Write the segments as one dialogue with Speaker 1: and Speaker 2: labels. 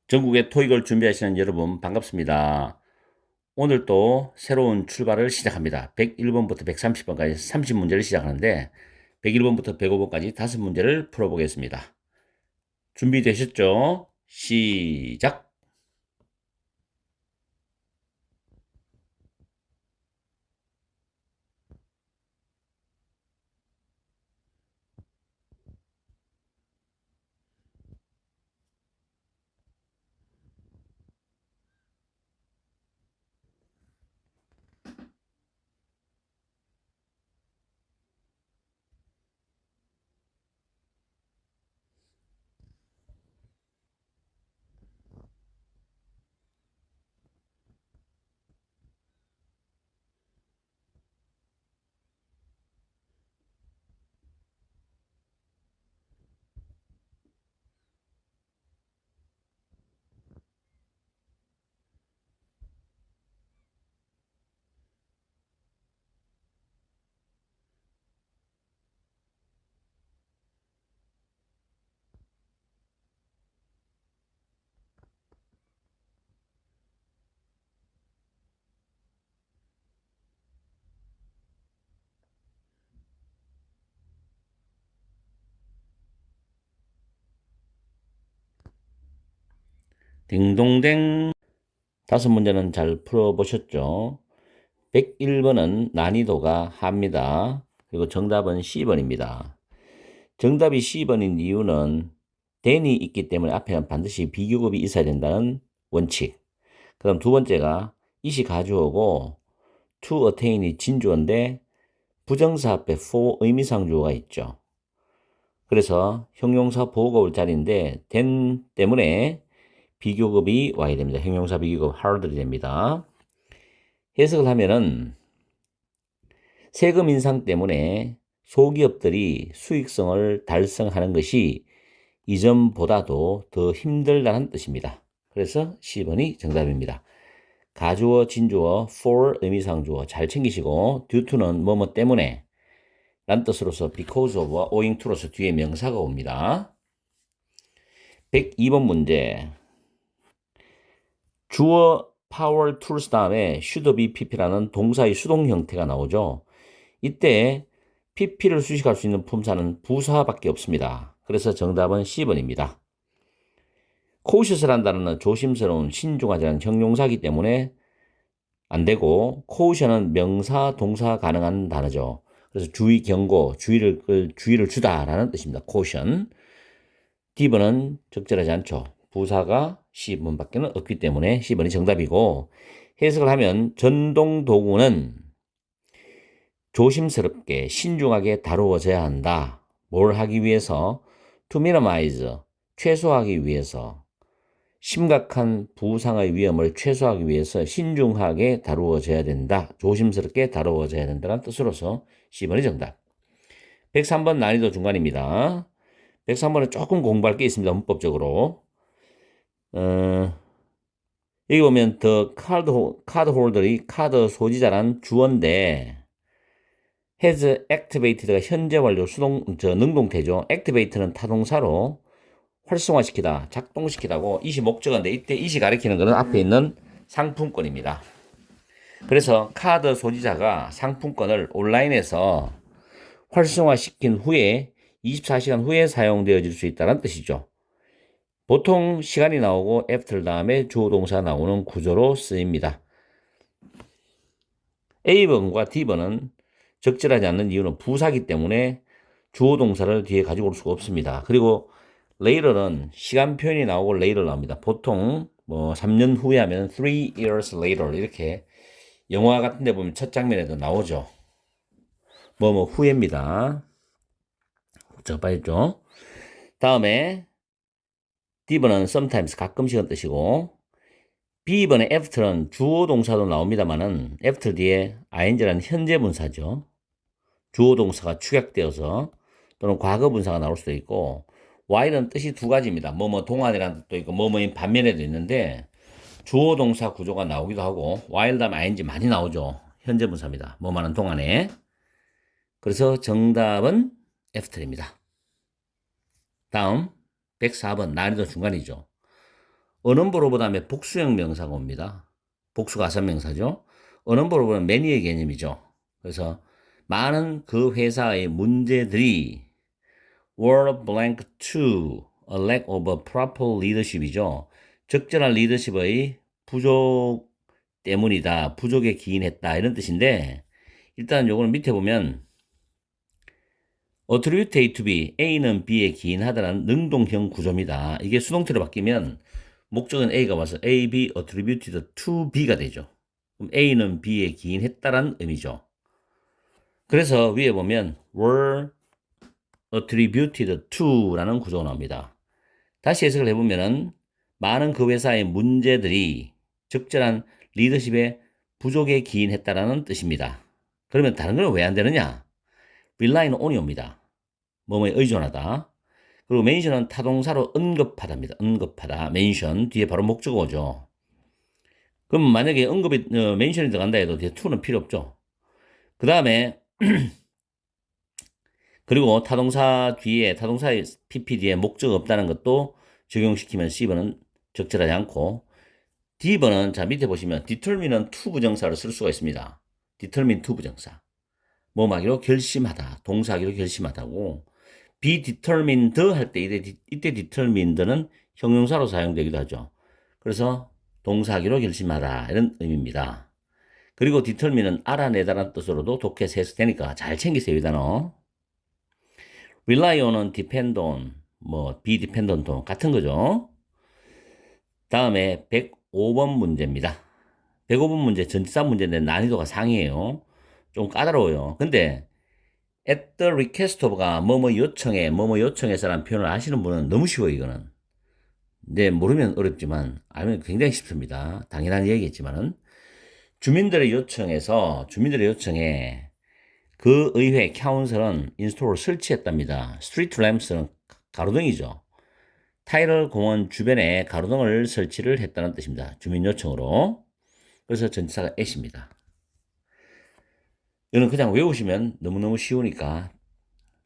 Speaker 1: 전국의 토익을 준비하시는 여러분 반갑습니다. 오늘 또 새로운 출발을 시작합니다. 101번부터 130번까지 30문제를 시작하는데 101번부터 105번까지 5문제를 풀어보겠습니다. 준비되셨죠? 시작! 딩동댕. 5문제는 잘 풀어보셨죠? 101번은 난이도가 합니다. 그리고 정답은 C번입니다. 정답이 C번인 이유는 then이 있기 때문에 앞에는 반드시 비교급이 있어야 된다는 원칙. 그다음 두 번째가 it이 가주어고 to attain이 진주어인데 부정사 앞에 for 의미상 주어가 있죠. 그래서 형용사 보호가 올 자리인데 then 때문에 비교급이 와야 됩니다. 형용사 비교급 hardly 됩니다. 해석을 하면은 세금 인상 때문에 소기업들이 수익성을 달성하는 것이 이전보다도 더 힘들다는 뜻입니다. 그래서 C번이 정답입니다. 가주어, 진주어, for 의미상 주어 잘 챙기시고 due to는 뭐뭐 때문에 란 뜻으로서 because of와 owing to로서 뒤에 명사가 옵니다. 102번 문제. 주어 power tools 다음에 should be pp라는 동사의 수동 형태가 나오죠. 이때 pp를 수식할 수 있는 품사는 부사밖에 없습니다. 그래서 정답은 C번입니다. cautious란 단어는 조심스러운, 신중하지라는 형용사이기 때문에 안 되고 caution은 명사, 동사 가능한 단어죠. 그래서 주의, 경고, 주의를 주다라는 뜻입니다. caution. D번은 적절하지 않죠. 부사가 C번밖에 없기 때문에 C번이 정답이고 해석을 하면 전동 도구는 조심스럽게 신중하게 다루어져야 한다. 뭘 하기 위해서? To minimize, 최소화하기 위해서. 심각한 부상의 위험을 최소화하기 위해서 신중하게 다루어져야 된다. 조심스럽게 다루어져야 된다는 뜻으로서 C번이 정답. 103번 난이도 중간입니다. 103번은 조금 공부할 게 있습니다. 문법적으로. 여기 보면 the 카드 홀더이 카드 소지자란 주어인데 has activated가 현재 완료 능동태죠. activate는 타동사로 활성화시키다, 작동시키다고 이시 목적어인데 이때 이시 가리키는 것은 앞에 있는 상품권입니다. 그래서 카드 소지자가 상품권을 온라인에서 활성화시킨 후에 24시간 후에 사용되어질 수 있다는 뜻이죠. 보통 시간이 나오고 after 다음에 주어 동사 나오는 구조로 쓰입니다. A번과 D번은 적절하지 않는 이유는 부사기 때문에 주어 동사를 뒤에 가지고 올 수가 없습니다. 그리고 later는 시간 표현이 나오고 later 나옵니다. 보통 뭐 3년 후에 하면 3 years later 이렇게 영화 같은 데 보면 첫 장면에도 나오죠. 뭐 후에입니다. 자, 봐야죠. 다음에 D번은 sometimes 가끔씩은 뜻이고 B번의 after는 주어 동사도 나옵니다만은 after 뒤에 ing라는 현재 분사죠. 주어 동사가 축약되어서 또는 과거 분사가 나올 수도 있고 while은 뜻이 두 가지입니다. 뭐뭐 동안이라는 뜻도 있고 뭐뭐인 반면에도 있는데 주어 동사 구조가 나오기도 하고 while 다음에 ing 많이 나오죠. 현재 분사입니다. 뭐뭐는 동안에. 그래서 정답은 after입니다. 다음 104번 난이도 중간이죠. 어넘버로 다음에 복수형 명사가 옵니다. 복수 가산명사죠. 어넘버로는 many의 개념이죠. 그래서 많은 그 회사의 문제들이 were blank to a lack of a proper leadership이죠. 적절한 리더십의 부족 때문이다. 부족에 기인했다. 이런 뜻인데 일단 요거는 밑에 보면 attribute A to B, A는 B에 기인하다는 능동형 구조입니다. 이게 수동태로 바뀌면 목적은 A가 와서 A, B attributed to B가 되죠. 그럼 A는 B에 기인했다라는 의미죠. 그래서 위에 보면 were attributed to라는 구조가 나옵니다. 다시 해석을 해보면은 많은 그 회사의 문제들이 적절한 리더십의 부족에 기인했다라는 뜻입니다. 그러면 다른 건 왜 안 되느냐? rely는 on이 옵니다. 뭐뭐에 의존하다. 그리고 mention은 타동사로 언급하다입니다. 언급하다. mention 뒤에 바로 목적어 오죠. 그럼 만약에 언급이 mention이 들어간다 해도 뒤에 to는 필요 없죠. 그 다음에 그리고 타동사 뒤에 타동사의 pp 뒤에 목적어 없다는 것도 적용시키면 C번은 적절하지 않고 D번은 자 밑에 보시면 determine은 to 부정사를 쓸 수가 있습니다. determine to 부정사. 뭐하기로 결심하다. 동사하기로 결심하다고. be determined 할 때 이때 determined는 형용사로 사용되기도 하죠. 그래서 동사하기로 결심하다 이런 의미입니다. 그리고 determine은 알아내다라는 뜻으로도 독해서 해석되니까 잘 챙기세요 이 단어. rely on은 depend on, 뭐 be dependent on 같은 거죠. 다음에 105번 문제입니다. 105번 문제 전치사 문제인데 난이도가 상이에요. 좀 까다로워요. 근데 at the request of가 뭐뭐 요청해, 뭐뭐 요청해서라는 표현을 아시는 분은 너무 쉬워요, 이거는. 근데 모르면 어렵지만 알면 굉장히 쉽습니다. 당연한 얘기겠지만은 주민들의 요청에 그 의회 카운슬은 인스톨을 설치했답니다. 스트리트 램프는 가로등이죠. 타이럴 공원 주변에 가로등을 설치를 했다는 뜻입니다. 주민 요청으로. 그래서 전치사가 at입니다. 이거는 그냥 외우시면 너무너무 쉬우니까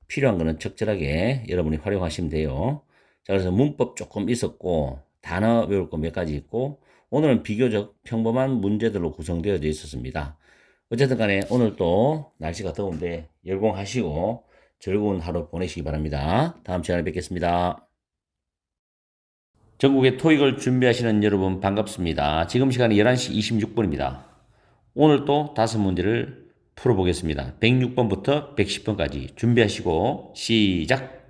Speaker 1: 필요한 거는 적절하게 여러분이 활용하시면 돼요. 자, 그래서 문법 조금 있었고 단어 외울 거 몇 가지 있고 오늘은 비교적 평범한 문제들로 구성되어 있었습니다. 어쨌든 간에 오늘 또 날씨가 더운데 열공하시고 즐거운 하루 보내시기 바랍니다. 다음 시간에 뵙겠습니다. 전국의 토익을 준비하시는 여러분 반갑습니다. 지금 시간이 11시 26분입니다. 오늘 또 5문제를 풀어보겠습니다. 106번부터 110번까지 준비하시고 시작!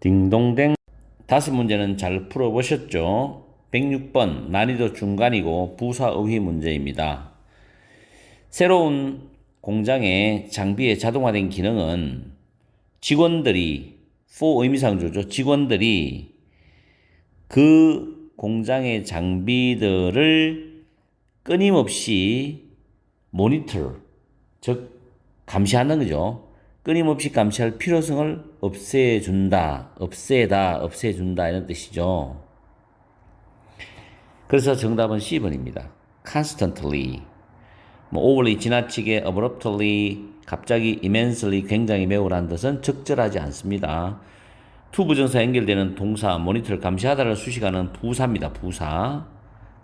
Speaker 1: 딩동댕 5문제는 잘 풀어보셨죠? 106번 난이도 중간이고 부사의휘 문제입니다. 새로운 공장의 장비의 자동화된 기능은 직원들이 for 의미상조죠. 직원들이 그 공장의 장비들을 끊임없이 모니터, 즉 감시하는 거죠. 끊임없이 감시할 필요성을 없애준다, 없애준다 이런 뜻이죠. 그래서 정답은 C번입니다. constantly, 뭐 overly 지나치게, abruptly 갑자기, immensely 굉장히 매우라는 뜻은 적절하지 않습니다. to 부정사 연결되는 동사 모니터를 감시하다를 수식하는 부사입니다. 부사.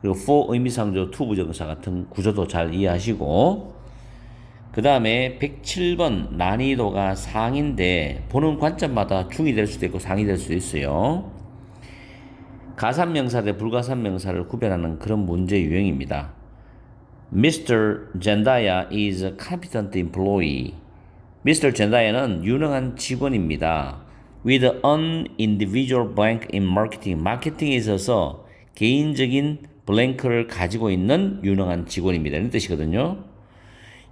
Speaker 1: 그리고 for 의미상조 to 부정사 같은 구조도 잘 이해하시고, 그 다음에 107번 난이도가 상인데 보는 관점마다 중이 될 수도 있고 상이 될 수도 있어요. 가산명사 대 불가산명사를 구별하는 그런 문제 유형입니다. Mr. Zendaya is a competent employee. Mr. Zendaya는 유능한 직원입니다. With an individual blank in marketing. 마케팅에 있어서 개인적인 블랭크를 가지고 있는 유능한 직원입니다. 이런 뜻이거든요.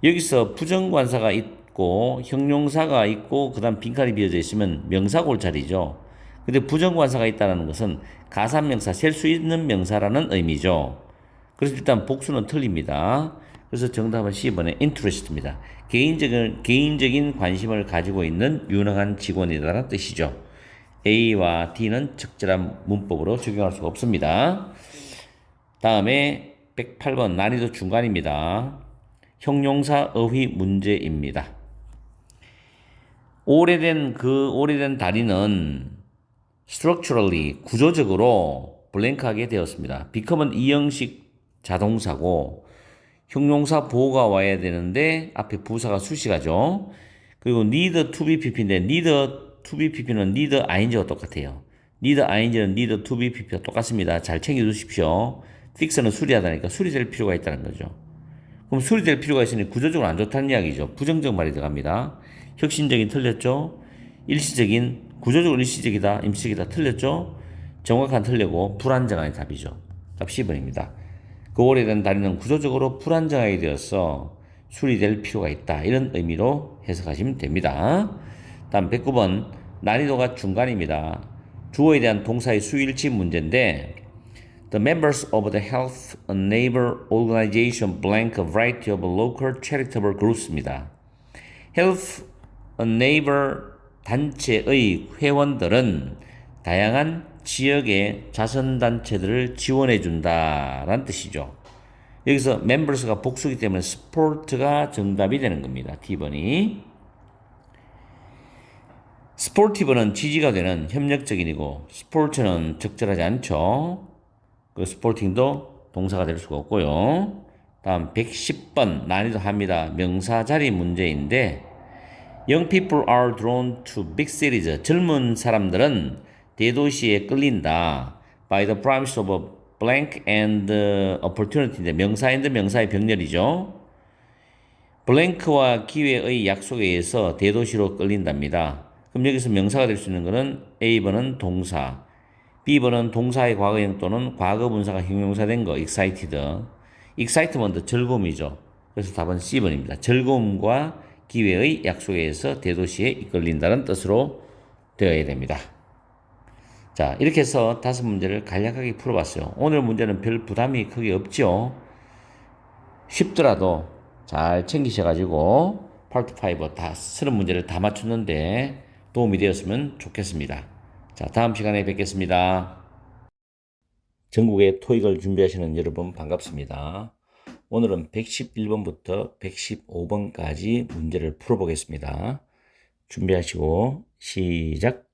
Speaker 1: 여기서 부정관사가 있고 형용사가 있고 그 다음 빈칸이 비어져 있으면 명사가 올 자리죠. 근데 부정관사가 있다는 것은 가산명사, 셀 수 있는 명사라는 의미죠. 그래서 일단 복수는 틀립니다. 그래서 정답은 C번의 interest입니다. 개인적인 관심을 가지고 있는 유능한 직원이라는 뜻이죠. A와 D는 적절한 문법으로 적용할 수가 없습니다. 다음에 108번 난이도 중간입니다. 형용사 어휘 문제입니다. 오래된 다리는 structurally 구조적으로 블랭크하게 되었습니다. become은 이형식 자동사고 형용사 보호가 와야 되는데 앞에 부사가 수식하죠. 그리고 need to be pp인데 need to be pp는 need ing가 똑같아요. need ing는 need to be pp가 똑같습니다. 잘 챙겨두십시오. fix는 수리하다니까 수리될 필요가 있다는 거죠. 그럼 수리될 필요가 있으니 구조적으로 안 좋다는 이야기죠. 부정적 말이 들어갑니다. 혁신적인 틀렸죠. 일시적인 구조적으로 일시적이다 임시적이다 틀렸죠. 정확한 틀리고 불안정한 답이죠. 답 C번입니다. 그 오래된 다리는 구조적으로 불안정하게 되어서 수리될 필요가 있다. 이런 의미로 해석하시면 됩니다. 다음 109번 난이도가 중간입니다. 주어에 대한 동사의 수일치 문제인데 The members of the Health Neighbor Organization blank a variety of local charitable groups입니다. Health Neighbor 단체의 회원들은 다양한 지역의 자선단체들을 지원해준다라는 뜻이죠. 여기서 members가 복수기 때문에 support가 정답이 되는 겁니다. T번이. sportive는 지지가 되는 협력적인이고 sport는 적절하지 않죠. 그 스포팅도 동사가 될 수가 없고요. 다음 110번 난이도 합니다. 명사 자리 문제인데 Young people are drawn to big cities. 젊은 사람들은 대도시에 끌린다. By the promise of a blank and opportunity인데 명사 and 명사의 병렬이죠. 블랭크와 기회의 약속에 의해서 대도시로 끌린답니다. 그럼 여기서 명사가 될 수 있는 것은 A번은 동사, B번은 동사의 과거형 또는 과거 분사가 형용사된 거, excited. excitement, 즐거움이죠. 그래서 답은 C번입니다. 즐거움과 기회의 약속에 의해서 대도시에 이끌린다는 뜻으로 되어야 됩니다. 자, 이렇게 해서 5문제를 간략하게 풀어봤어요. 오늘 문제는 별 부담이 크게 없죠. 쉽더라도 잘 챙기셔가지고 파트 5 다 쓰는 문제를 다 맞췄는데 도움이 되었으면 좋겠습니다. 자, 다음 시간에 뵙겠습니다. 전국의 토익을 준비하시는 여러분 반갑습니다. 오늘은 111번부터 115번까지 문제를 풀어보겠습니다. 준비하시고 시작!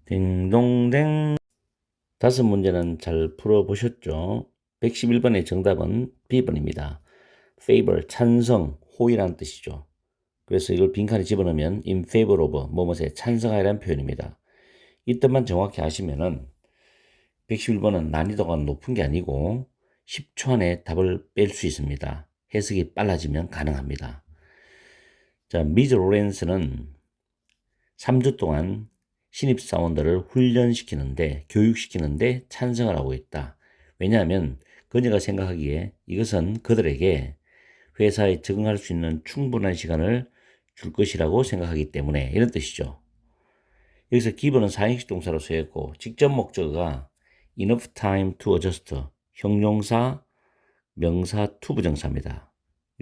Speaker 1: 딩동댕. 5문제는 잘 풀어보셨죠? 111번의 정답은 B번입니다. favor, 찬성, 호의라는 뜻이죠. 그래서 이걸 빈칸에 집어넣으면 in favor of, 뭐뭐에 찬성하라는 표현입니다. 이 뜻만 정확히 아시면은 111번은 난이도가 높은 게 아니고 10초 안에 답을 뺄 수 있습니다. 해석이 빨라지면 가능합니다. 자, 미즈 로렌스는 3주 동안 신입사원들을 훈련시키는데, 교육시키는데 찬성을 하고 있다. 왜냐하면 그녀가 생각하기에 이것은 그들에게 회사에 적응할 수 있는 충분한 시간을 줄 것이라고 생각하기 때문에, 이런 뜻이죠. 여기서 기본은 사행식 동사로 쓰였고 직접 목적어가 enough time to adjust, 형용사, 명사, to 부정사입니다.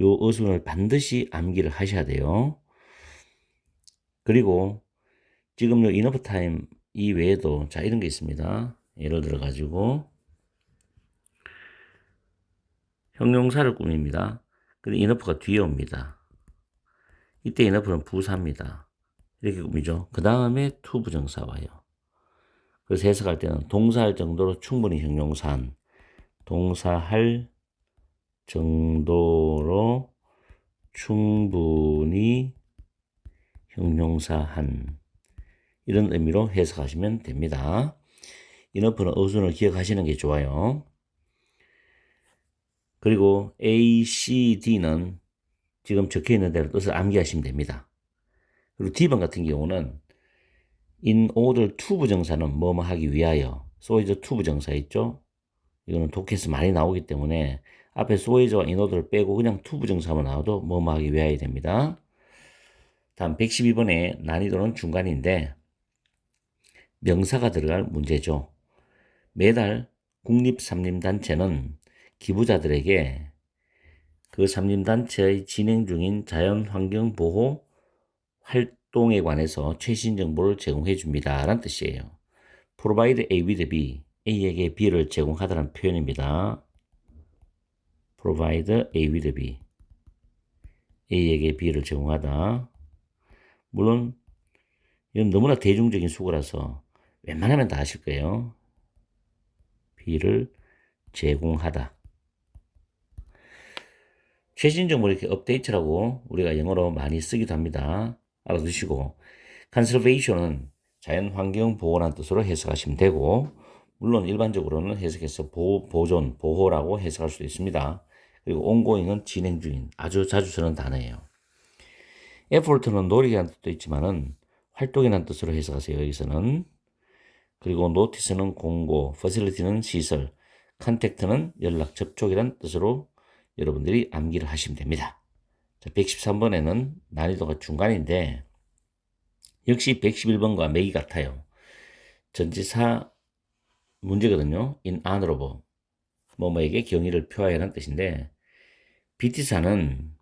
Speaker 1: 요 어순을 반드시 암기를 하셔야 돼요. 그리고 지금 요 enough time 이 외에도 자 이런 게 있습니다. 예를 들어 가지고 형용사를 꾸밉니다. 근데 enough가 뒤에 옵니다. 이때 enough는 부사입니다. 이렇게 꾸미죠. 그 다음에 to 부정사 와요. 그래서 해석할 때는 동사할 정도로 충분히 형용사한, 동사할 정도로 충분히 형용사한, 이런 의미로 해석하시면 됩니다. enough는 어순을 기억하시는 게 좋아요. 그리고 A, C, D는 지금 적혀있는 대로 뜻을 암기하시면 됩니다. 그리고 D번 같은 경우는 in order to 부정사는 뭐뭐 하기 위하여, so is to 부정사 있죠? 이거는 독해에서 많이 나오기 때문에 앞에 so is와 in order를 빼고 그냥 to 부정사만 나와도 뭐뭐 하기 위하여 됩니다. 다음 112번의 난이도는 중간인데 명사가 들어갈 문제죠. 매달 국립산림단체는 기부자들에게 그 산림단체의 진행 중인 자연환경보호 활동에 관해서 최신 정보를 제공해 줍니다. 라는 뜻이에요. provide A with B, A에게 B를 제공하다는 표현입니다. provide A with B, A에게 B를 제공하다. 물론 이건 너무나 대중적인 수거라서 웬만하면 다 아실 거예요. B를 제공하다. 최신 정보를 이렇게 업데이트라고 우리가 영어로 많이 쓰기도 합니다. 알아두시고, conservation은 자연환경 보호라는 뜻으로 해석하시면 되고, 물론 일반적으로는 해석해서 보존, 보호라고 해석할 수도 있습니다. 그리고 ongoing은 진행 중인, 아주 자주 쓰는 단어예요. effort는 노력이라는 뜻도 있지만은 활동이라는 뜻으로 해석하세요. 여기서는. 그리고 notice는 공고, facility는 시설, contact는 연락, 접촉이라는 뜻으로 여러분들이 암기를 하시면 됩니다. 자, 113번에는 난이도가 중간인데 역시 111번과 맥이 같아요. 전치사 문제거든요. in honor of, 뭐뭐에게 경의를 표하여 라는 뜻인데 BT사는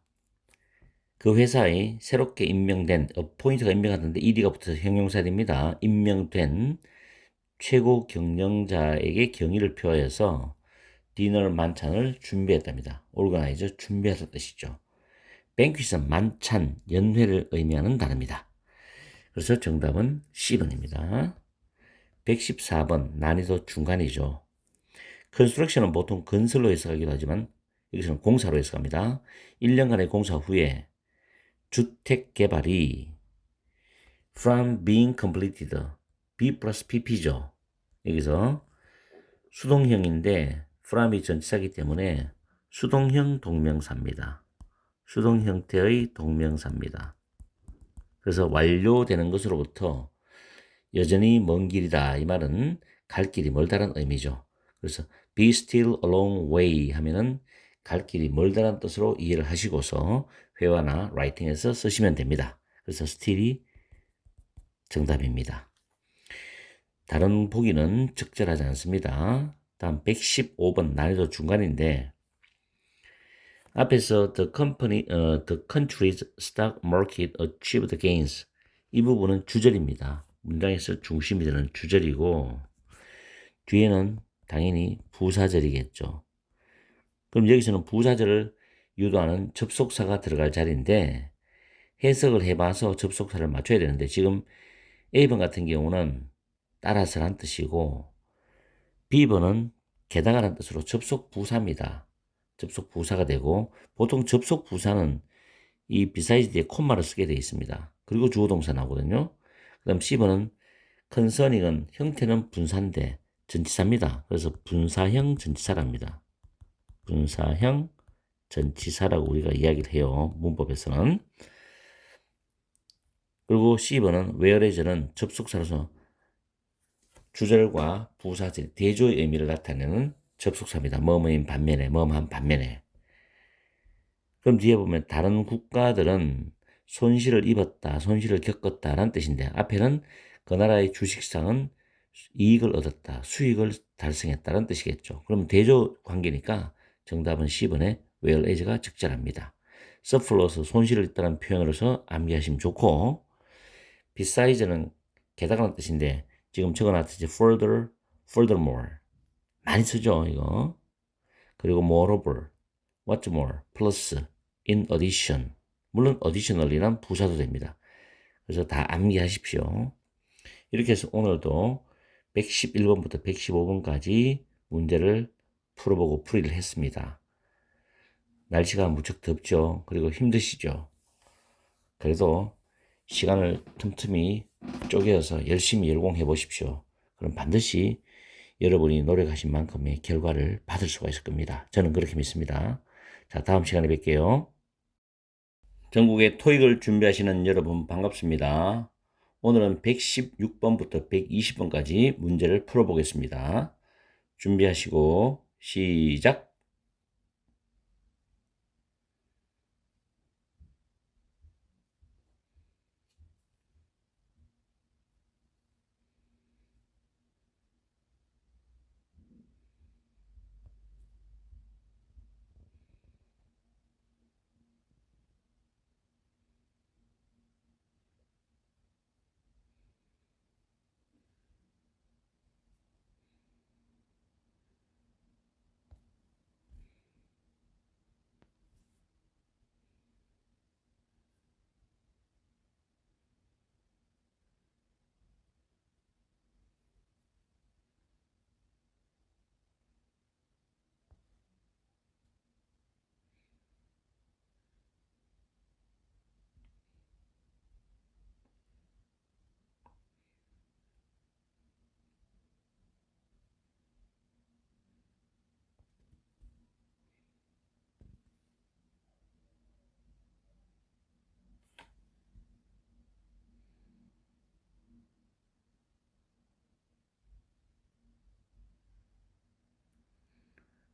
Speaker 1: 그 회사에 새롭게 임명된, 포인트가 임명하는데 ed가 붙어서 형용사입니다. 임명된 최고 경영자에게 경의를 표하여서 디너 만찬을 준비했답니다. organize, 준비하다 뜻이죠. banquet은 만찬, 연회를 의미하는 단어입니다. 그래서 정답은 C번입니다. 114번 난이도 중간이죠. construction은 보통 건설로 해석하기도 하지만 여기서는 공사로 해석합니다. 1년간의 공사 후에 주택 개발이 from being completed, B 플러스 PP죠. 여기서 수동형인데 from이 전치사이기 때문에 수동형 동명사입니다. 수동 형태의 동명사입니다. 그래서 완료되는 것으로부터 여전히 먼 길이다. 이 말은 갈 길이 멀다는 의미죠. 그래서 be still a long way 하면은 갈 길이 멀다는 뜻으로 이해를 하시고서 회화나 라이팅에서 쓰시면 됩니다. 그래서 still이 정답입니다. 다른 보기는 적절하지 않습니다. 다음 115번 난이도 중간인데 앞에서 the country's stock market achieved gains, 이 부분은 주절입니다. 문장에서 중심이 되는 주절이고 뒤에는 당연히 부사절이겠죠. 그럼 여기서는 부사절을 유도하는 접속사가 들어갈 자리인데 해석을 해봐서 접속사를 맞춰야 되는데 지금 A번 같은 경우는 따라서란 뜻이고 B번은 게다가라는 뜻으로 접속 부사입니다. 접속 부사가 되고 보통 접속 부사는 이 besides 뒤에 콤마를 쓰게 되어 있습니다. 그리고 주어 동사 나오거든요. 그 다음 C번은 컨서닝은 형태는 분사인데 전치사입니다. 그래서 분사형 전치사랍니다. 분사형 전치사라고 우리가 이야기를 해요. 문법에서는. 그리고 C번은 whereas는 접속사로서 주절과 부사절, 대조의 의미를 나타내는 접속사입니다. 뭐뭐인 반면에, 뭐뭐한 반면에. 그럼 뒤에 보면 다른 국가들은 손실을 입었다, 손실을 겪었다라는 뜻인데 앞에는 그 나라의 주식상은 이익을 얻었다, 수익을 달성했다는 뜻이겠죠. 그럼 대조 관계니까 정답은 C번에 whereas가 적절합니다. surplus, 손실을 입다는 표현으로서 암기하시면 좋고 besides는 게다가는 뜻인데 지금 적어놨듯이 further, furthermore 많이 쓰죠 이거. 그리고 moreover, what's more, plus, in addition. 물론 additionally란 부사도 됩니다. 그래서 다 암기하십시오. 이렇게 해서 오늘도 111번부터 115번까지 문제를 풀어보고 풀이를 했습니다. 날씨가 무척 덥죠. 그리고 힘드시죠. 그래도 시간을 틈틈이 쪼개서 열심히 열공해 보십시오. 그럼 반드시 여러분이 노력하신 만큼의 결과를 받을 수가 있을 겁니다. 저는 그렇게 믿습니다. 자, 다음 시간에 뵐게요. 전국의 토익을 준비하시는 여러분 반갑습니다. 오늘은 116번부터 120번까지 문제를 풀어보겠습니다. 준비하시고 시작!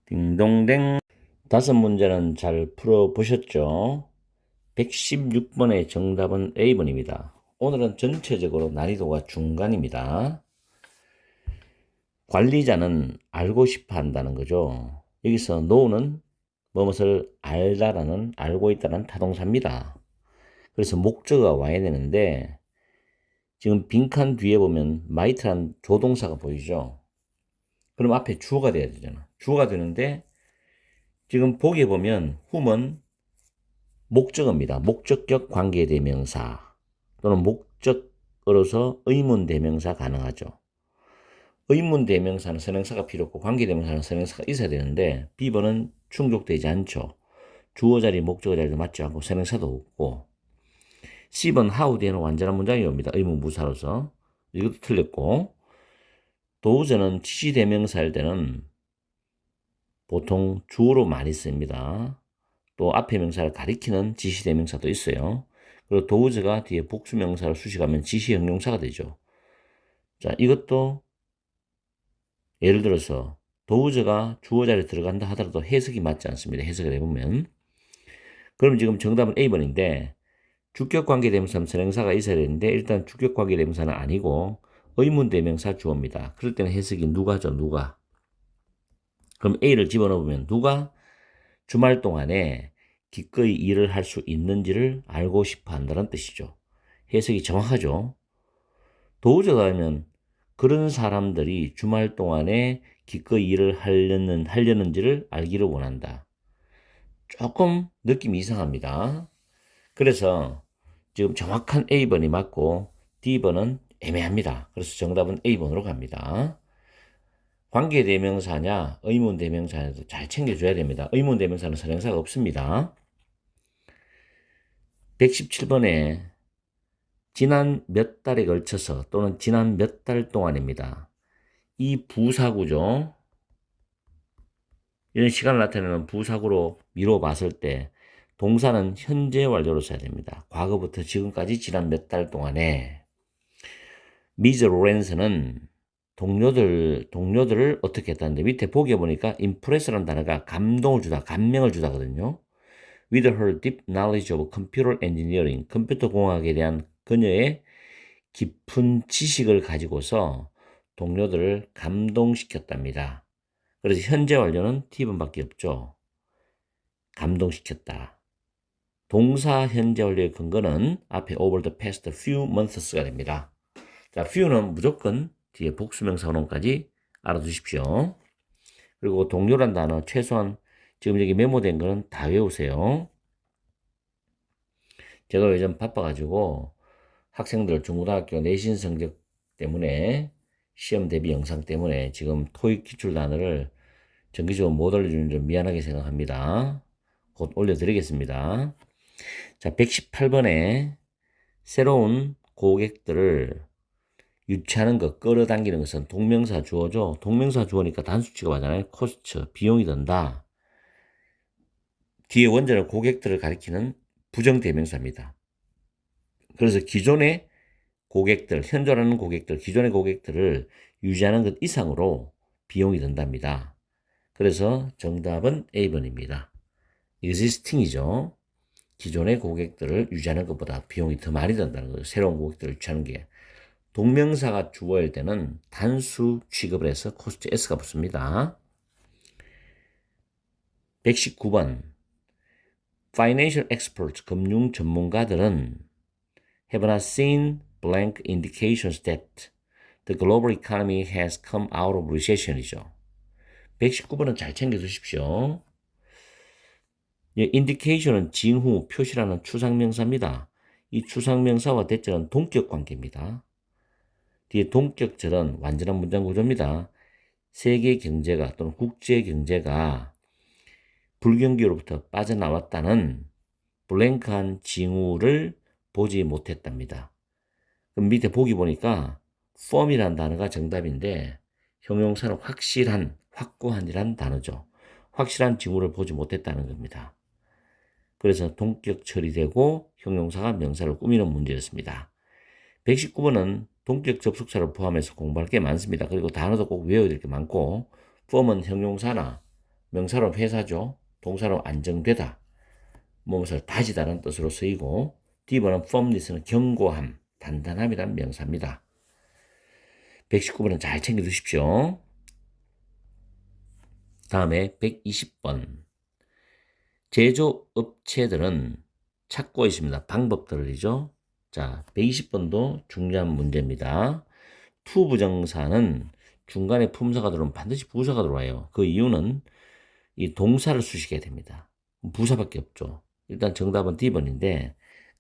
Speaker 1: 딩동댕. 다섯 문제는 잘 풀어보셨죠? 116번의 정답은 A번입니다. 오늘은 전체적으로 난이도가 중간입니다. 관리자는 알고 싶어 한다는 거죠. 여기서 know는 무엇을 알다라는, 알고 있다는 타동사입니다. 그래서 목적어가 와야 되는데 지금 빈칸 뒤에 보면 might란 조동사가 보이죠. 그럼 앞에 주어가 돼야 되잖아. 주어가 되는데 지금 보기에 보면 whom은 목적어입니다. 목적격 관계대명사 또는 목적어로서 의문대명사 가능하죠. 의문대명사는 선행사가 필요 없고 관계대명사는 선행사가 있어야 되는데 B번은 충족되지 않죠. 주어 자리, 목적어 자리도 맞지 않고 선행사도 없고 C번 how 뒤에는 완전한 문장이 옵니다. 의문부사로서. 이것도 틀렸고 도우저는 지시대명사일 때는 보통 주어로 많이 씁니다. 또 앞에 명사를 가리키는 지시대명사도 있어요. 그리고 도우즈가 뒤에 복수명사를 수식하면 지시형용사가 되죠. 자, 이것도 예를 들어서 도우즈가 주어 자리에 들어간다 하더라도 해석이 맞지 않습니다. 해석을 해보면. 그럼 지금 정답은 A번인데 주격관계대명사는 선행사가 있어야 되는데 일단 주격관계대명사는 아니고 의문대명사 주어입니다. 그럴 때는 해석이 누가죠, 누가. 그럼 A를 집어넣으면 누가 주말 동안에 기꺼이 일을 할 수 있는지를 알고 싶어 한다는 뜻이죠. 해석이 정확하죠. 도우저가 하면 그런 사람들이 주말 동안에 기꺼이 일을 하려는지를 알기를 원한다. 조금 느낌이 이상합니다. 그래서 지금 정확한 A번이 맞고 D번은 애매합니다. 그래서 정답은 A번으로 갑니다. 관계대명사냐 의문대명사냐도 잘 챙겨줘야 됩니다. 의문대명사는 선행사가 없습니다. 117번에 지난 몇 달에 걸쳐서 또는 지난 몇 달 동안입니다. 이 부사구죠. 이런 시간을 나타내는 부사구로 미뤄 봤을 때 동사는 현재 완료로 써야 됩니다. 과거부터 지금까지 지난 몇 달 동안에. 미즈 로렌스는 동료들을 어떻게 했다는데 밑에 보기에 보니까 impress라는 단어가 감동을 주다, 감명을 주다거든요. With her deep knowledge of computer engineering, 컴퓨터 공학에 대한 그녀의 깊은 지식을 가지고서 동료들을 감동시켰답니다. 그래서 현재 완료는 T번밖에 없죠. 감동시켰다. 동사 현재 완료의 근거는 앞에 over the past few months가 됩니다. 자, few는 무조건 뒤에 복수명사 원어까지 알아두십시오. 그리고 동료란 단어 최소한 지금 여기 메모된 거는 다 외우세요. 제가 요즘 바빠가지고 학생들 중고등학교 내신 성적 때문에 시험 대비 영상 때문에 지금 토익 기출 단어를 정기적으로 못 올려주는 점 미안하게 생각합니다. 곧 올려드리겠습니다. 자, 118번에 새로운 고객들을 유치하는 것, 끌어당기는 것은 동명사 주어죠. 동명사 주어니까 단수 취급하잖아요. 코스트, 비용이 든다. 뒤에 원전은 고객들을 가리키는 부정대명사입니다. 그래서 기존의 고객들, 현존하는 고객들, 기존의 고객들을 유지하는 것 이상으로 비용이 든답니다. 그래서 정답은 A번입니다. existing이죠. 기존의 고객들을 유지하는 것보다 비용이 더 많이 든다는 거죠. 새로운 고객들을 유치하는 게. 동명사가 주어일 때는 단수 취급을 해서 코스트 S가 붙습니다. 119번 Financial experts, 금융 전문가들은 have not seen blank indications that the global economy has come out of recession이죠. 119번은 잘 챙겨두십시오. indication은 징후, 표시라는 추상명사입니다. 이 추상명사와 대절은 동격관계입니다. 뒤에 동격절은 완전한 문장 구조입니다. 세계 경제가 또는 국제 경제가 불경기로부터 빠져나왔다는 블랭크한 징후를 보지 못했답니다. 그럼 밑에 보기 보니까 firm이라는 단어가 정답인데 형용사는 확실한, 확고한이라는 단어죠. 확실한 징후를 보지 못했다는 겁니다. 그래서 동격 처리되고 형용사가 명사를 꾸미는 문제였습니다. 119번은 동격 접속사를 포함해서 공부할 게 많습니다. 그리고 단어도 꼭 외워야 될 게 많고 firm은 형용사나 명사로 회사죠. 동사로 안정되다, 무엇을 다지다는 뜻으로 쓰이고 D번은 firmness는 견고함, 단단함이란 명사입니다. 119번은 잘 챙겨두십시오. 다음에 120번 제조업체들은 찾고 있습니다. 방법들이죠. 자, 120번도 중요한 문제입니다. to 부정사는 중간에 품사가 들어오면 반드시 부사가 들어와요. 그 이유는 이 동사를 수식해야 됩니다. 부사밖에 없죠. 일단 정답은 D번인데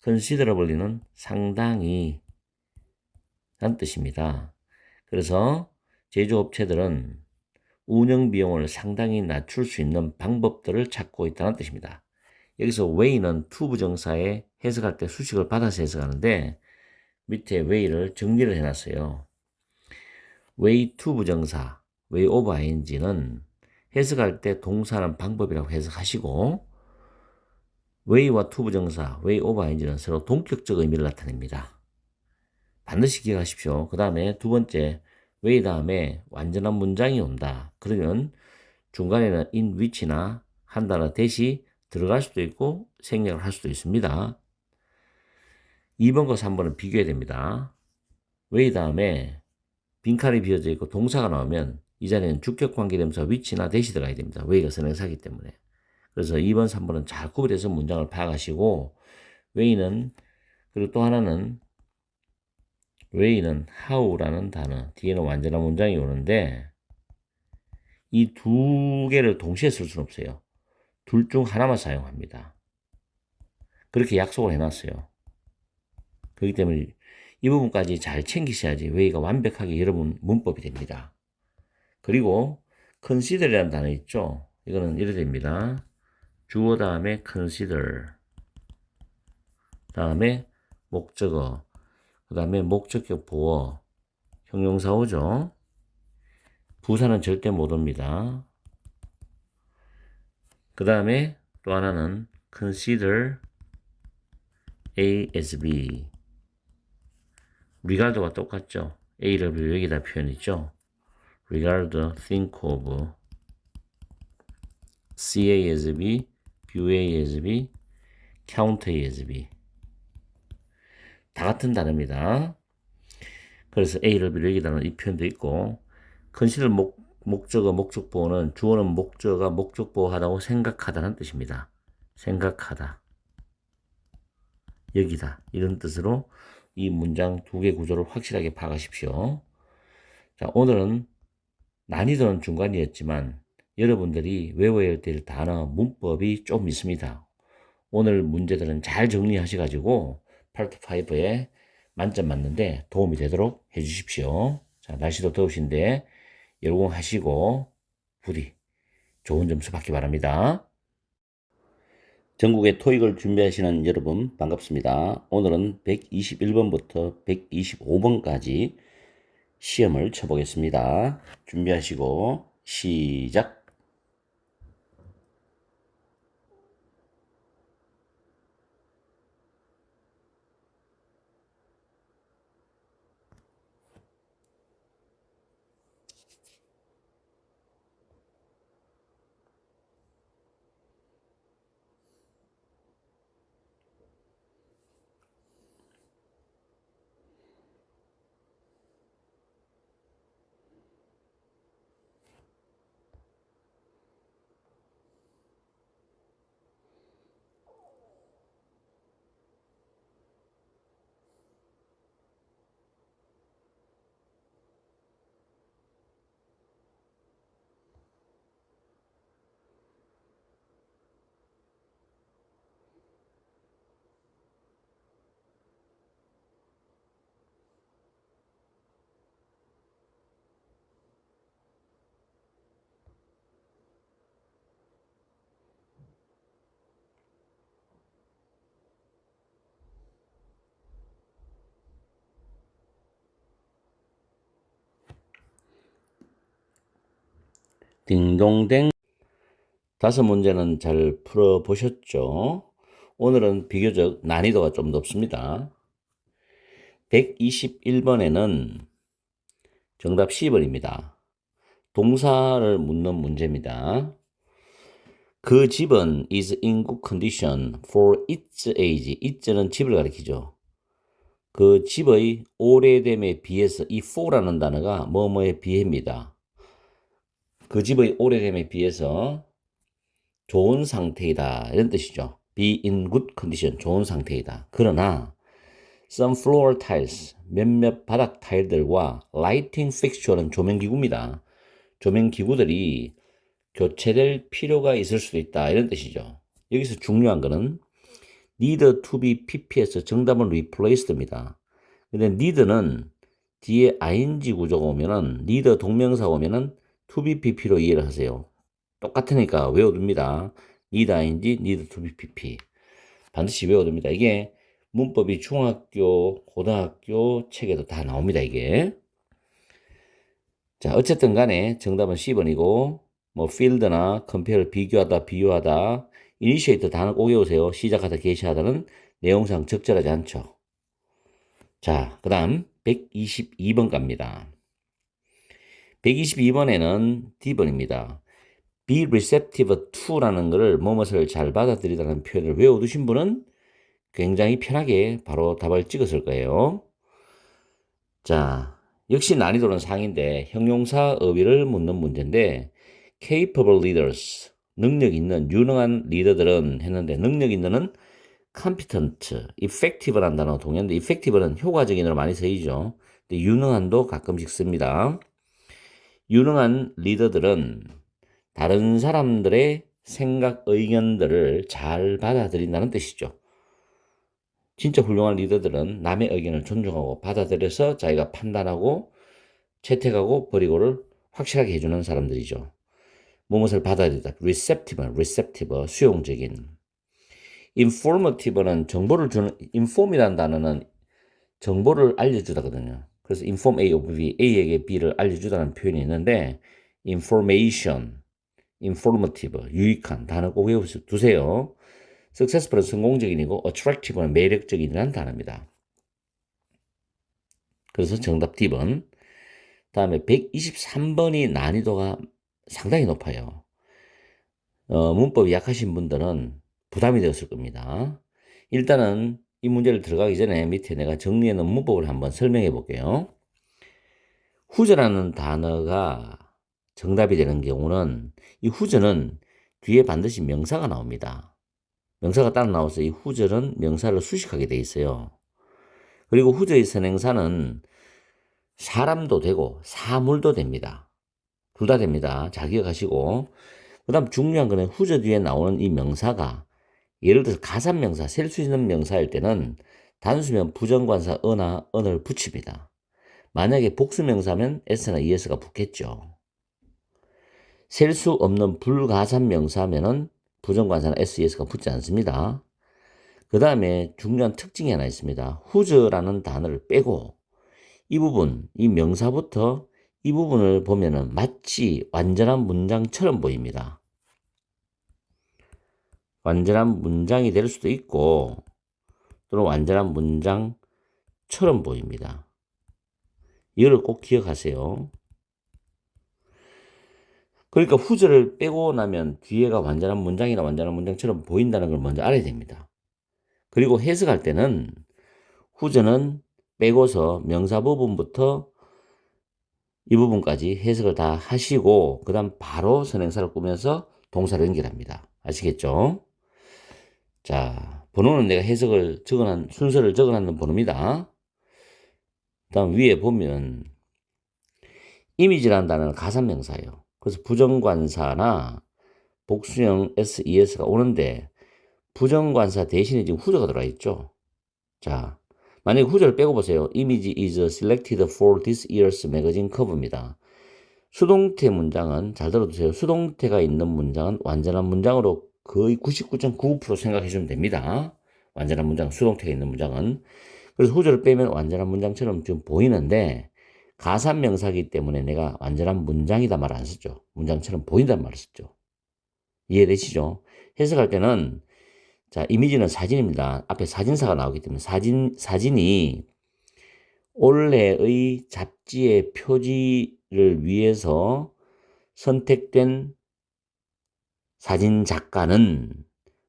Speaker 1: considerably는 상당히 라는 뜻입니다. 그래서 제조업체들은 운영 비용을 상당히 낮출 수 있는 방법들을 찾고 있다는 뜻입니다. 여기서 way는 to 부정사에 해석할 때 수식을 받아서 해석하는데 밑에 way를 정리를 해놨어요. way to 부정사, way of ing는 해석할 때 동사는 방법이라고 해석하시고 way와 to 부정사, way of ing는 서로 동격적 의미를 나타냅니다. 반드시 기억하십시오. 그 다음에 두 번째, way 다음에 완전한 문장이 온다. 그러면 중간에는 in which나 한 단어 대시 들어갈 수도 있고 생략을 할 수도 있습니다. 2번과 3번은 비교해야 됩니다. way 다음에 빈칸이 비어져 있고 동사가 나오면 이 자리에는 주격관계대명사 which나 대시 들어가야 됩니다. way가 선행사이기 때문에. 그래서 2번, 3번은 잘 구별해서 문장을 파악하시고 way는 그리고 또 하나는 way는 how라는 단어 뒤에는 완전한 문장이 오는데 이 두 개를 동시에 쓸 수는 없어요. 둘 중 하나만 사용합니다. 그렇게 약속을 해놨어요. 그렇기 때문에 이 부분까지 잘 챙기셔야지 way가 완벽하게 여러분 문법이 됩니다. 그리고 consider이라는 단어 있죠. 이거는 이래 됩니다. 주어 다음에 consider, 다음에 목적어, 그 다음에 목적격 보어, 형용사어죠. 부사는 절대 못 옵니다. 그 다음에 또 하나는 consider A as B. regard가 똑같죠. A를 B 여기다 표현했죠. regard, think of, see A as B, view A as B, count A as B. 다 같은 단어입니다. 그래서 A를 B를 여기다는 이 표현도 있고, consider 목적어, 목적보호는 주어는 목적어가 목적보호하다고 생각하다는 뜻입니다. 생각하다. 여기다. 이런 뜻으로 이 문장 두 개 구조를 확실하게 파악하십시오. 자, 오늘은 난이도는 중간이었지만 여러분들이 외워야 될 단어, 문법이 좀 있습니다. 오늘 문제들은 잘 정리하셔가지고 파트 5에 만점 맞는데 도움이 되도록 해주십시오. 자, 날씨도 더우신데 열공하시고 부디 좋은 점수 받기 바랍니다. 전국의 토익을 준비하시는 여러분 반갑습니다. 오늘은 121번부터 125번까지 시험을 쳐보겠습니다. 준비하시고 시작! 딩동댕. 다섯 문제는 잘 풀어보셨죠? 오늘은 비교적 난이도가 좀 높습니다. 121번에는 정답 10번입니다. 동사를 묻는 문제입니다. 그 집은 is in good condition for its age. it는 집을 가리키죠. 그 집의 오래됨에 비해서 이 for라는 단어가 뭐뭐에 비해입니다. 그 집의 오래됨에 비해서 좋은 상태이다 이런 뜻이죠. be in good condition, 좋은 상태이다. 그러나 some floor tiles, 몇몇 바닥 타일들과 lighting fixture는 조명기구입니다. 조명기구들이 교체될 필요가 있을 수도 있다 이런 뜻이죠. 여기서 중요한 거는 need to be pp에서 정답은 replaced입니다. 근데 need는 뒤에 ing 구조가 오면은 need 동명사가 오면은 to be pp로 이해를 하세요. 똑같으니까 외워둡니다. need ing, need to be pp. 반드시 외워둡니다. 이게 문법이 중학교, 고등학교 책에도 다 나옵니다, 이게. 자, 어쨌든 간에 정답은 C번이고, 뭐, field나 compare, 비교하다, 비유하다, initiate 단어 꼭 외우세요. 시작하다, 개시하다는 내용상 적절하지 않죠. 자, 그 다음 122번 갑니다. 122번에는 D번입니다. be receptive to라는 것을 뭐뭇을 잘 받아들이다는 표현을 외워두신 분은 굉장히 편하게 바로 답을 찍었을 거예요. 자, 역시 난이도는 상인데 형용사 어휘를 묻는 문제인데 capable leaders, 능력 있는 유능한 리더들은 했는데 능력 있는은 competent, effective라는 단어 동의하는데 effective는 효과적인으로 많이 쓰이죠. 근데 유능한도 가끔씩 씁니다. 유능한 리더들은 다른 사람들의 생각, 의견들을 잘 받아들인다는 뜻이죠. 진짜 훌륭한 리더들은 남의 의견을 존중하고 받아들여서 자기가 판단하고 채택하고 버리고를 확실하게 해주는 사람들이죠. 무엇을 받아야 되다. receptive, 수용적인. informative는 정보를 주는, inform이라는 단어는 정보를 알려주다거든요. 그래서 inform A of B, A에게 B를 알려주다는 표현이 있는데 information, informative, 유익한 단어 꼭 외워두세요. successful은 성공적인이고 attractive는 매력적인이라는 단어입니다. 그래서 정답 D번. 다음에 123번이 난이도가 상당히 높아요. 문법이 약하신 분들은 부담이 되었을 겁니다. 일단은 이 문제를 들어가기 전에 밑에 내가 정리해 놓은 문법을 한번 설명해 볼게요. 후저라는 단어가 정답이 되는 경우는 이 후저는 뒤에 반드시 명사가 나옵니다. 명사가 따라 나와서 이 후저는 명사를 수식하게 돼 있어요. 그리고 후저의 선행사는 사람도 되고 사물도 됩니다. 둘 다 됩니다. 잘 기억하시고. 그 다음 중요한 거는 후저 뒤에 나오는 이 명사가 예를 들어서 가산명사, 셀 수 있는 명사일 때는 단수면 부정관사 어나 언을 붙입니다. 만약에 복수명사면 s나 es가 붙겠죠. 셀 수 없는 불가산명사면은 부정관사나 s, es가 붙지 않습니다. 그 다음에 중요한 특징이 하나 있습니다. 후저라는 단어를 빼고 이 부분, 이 명사부터 이 부분을 보면은 마치 완전한 문장처럼 보입니다. 완전한 문장이 될 수도 있고 또는 완전한 문장처럼 보입니다. 이걸 꼭 기억하세요. 그러니까 후절을 빼고 나면 뒤에가 완전한 문장이나 완전한 문장처럼 보인다는 걸 먼저 알아야 됩니다. 그리고 해석할 때는 후절은 빼고서 명사 부분부터 이 부분까지 해석을 다 하시고 그 다음 바로 선행사를 꾸면서 동사를 연결합니다. 아시겠죠? 자, 번호는 내가 해석을 적어놓은 순서를 적어놨는 번호입니다. 다음 위에 보면 이미지라는 단어는 가산명사예요. 그래서 부정관사나 복수형 S, ES가 오는데 부정관사 대신에 지금 후저가 들어와 있죠. 자, 만약에 후저를 빼고 보세요. Image is selected for this year's magazine cover입니다. 수동태 문장은 잘 들어두세요. 수동태가 있는 문장은 완전한 문장으로 거의 99.99% 생각해 주면 됩니다. 완전한 문장, 수동태가 있는 문장은. 그래서 후저를 빼면 완전한 문장처럼 좀 보이는데 가산명사이기 때문에 내가 완전한 문장이다 말 안 썼죠. 문장처럼 보인다는 말을 썼죠. 이해되시죠? 해석할 때는 자, 이미지는 사진입니다. 앞에 사진사가 나오기 때문에 사진이 올해의 잡지의 표지를 위해서 선택된 사진 작가는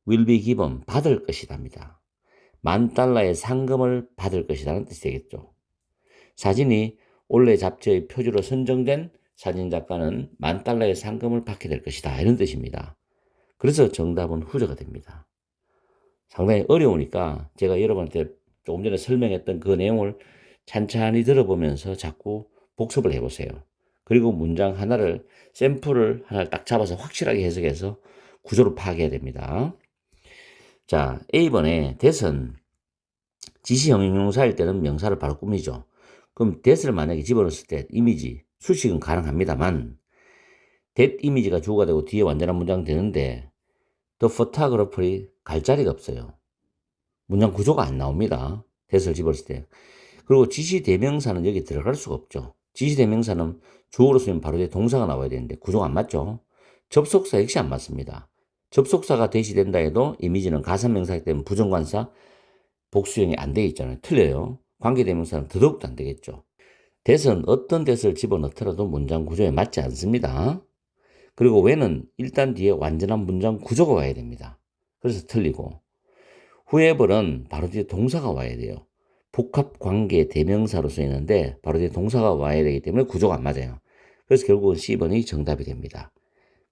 Speaker 1: will be given, 받을 것이답니다. $10,000의 상금을 받을 것이라는 뜻이 되겠죠. 사진이 올해 잡지의 표지로 선정된 사진 작가는 $10,000의 상금을 받게 될 것이다. 이런 뜻입니다. 그래서 정답은 후저가 됩니다. 상당히 어려우니까 제가 여러분한테 조금 전에 설명했던 그 내용을 찬찬히 들어보면서 자꾸 복습을 해보세요. 그리고 문장 하나를, 샘플을 하나를 딱 잡아서 확실하게 해석해서 구조를 파악해야 됩니다. 자, A번에 that은 지시형용사일 때는 명사를 바로 꾸미죠. 그럼 that을 만약에 집어넣었을 때 이미지, 수식은 가능합니다만 that 이미지가 주어가 되고 뒤에 완전한 문장 되는데 the photographer이 갈 자리가 없어요. 문장 구조가 안 나옵니다. that을 집어넣었을 때. 그리고 지시대명사는 여기 들어갈 수가 없죠. 지시대명사는 주어로 쓰면 바로 뒤에 동사가 나와야 되는데 구조가 안 맞죠. 접속사 역시 안 맞습니다. 접속사가 대시된다 해도 이미지는 가산명사이기 때문에 부정관사 복수형이 안 돼 있잖아요. 틀려요. 관계대명사는 더더욱도 안 되겠죠. that은 어떤 that을 집어넣더라도 문장 구조에 맞지 않습니다. 그리고 when은 일단 뒤에 완전한 문장 구조가 와야 됩니다. 그래서 틀리고 whoever는 바로 뒤에 동사가 와야 돼요. 복합관계 대명사로 쓰이는데 바로 뒤에 동사가 와야 되기 때문에 구조가 안 맞아요. 그래서 결국은 C번이 정답이 됩니다.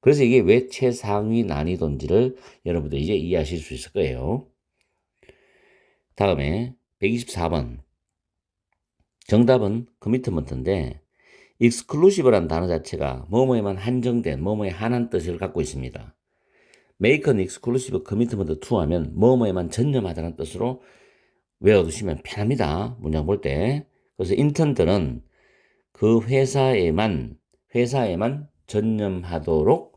Speaker 1: 그래서 이게 왜 최상위 난이도인지를 여러분들 이제 이해하실 수 있을 거예요. 다음에 124번. 정답은 커미트먼트인데 exclusive라는 단어 자체가 뭐뭐에만 한정된, 뭐뭐에 한한 뜻을 갖고 있습니다. make an exclusive commitment to 하면 뭐뭐에만 전념하다는 뜻으로 외워두시면 편합니다. 문장 볼 때. 그래서 intend는 그 회사에만, 회사에만 전념하도록